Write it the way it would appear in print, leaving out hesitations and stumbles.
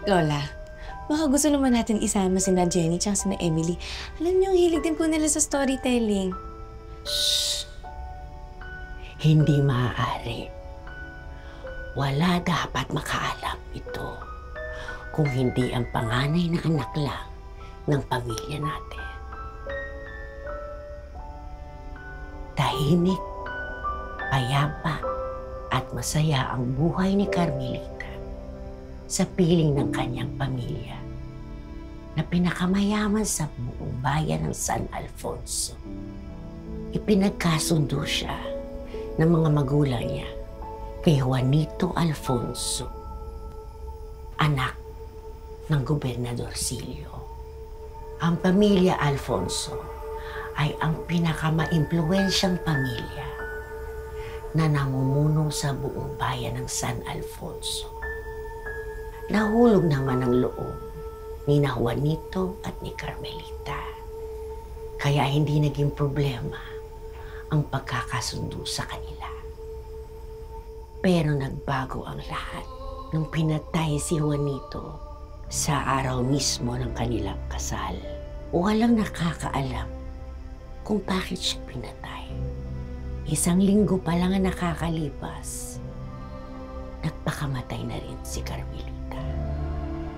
Lola, baka gusto naman natin isama sina Jenny tsaka sina Emily. Alam niyo, ang hilig din po nila sa storytelling. Shh! Hindi maaari. Wala dapat makaalam ito kung hindi ang panganay na anak lang ng pamilya natin. Tahimik, payapa, at masaya ang buhay ni Carmelita sa piling ng kanyang pamilya na pinakamayaman sa buong bayan ng San Alfonso. Ipinagkasundo siya ng mga magulang niya kay Juanito Alfonso, anak ng Gobernador Silio. Ang pamilya Alfonso ay ang pinakamaimpluwensyang pamilya na namumuno sa buong bayan ng San Alfonso. Nahulog naman ang loob ni na Juanito at ni Carmelita. Kaya hindi naging problema ang pagkakasundo sa kanila. Pero nagbago ang lahat nung pinatay si Juanito sa araw mismo ng kanilang kasal. Walang nakakaalam kung bakit siya pinatay. 1 linggo pa lang ang nakakalipas, nagpakamatay na rin si Carmelita.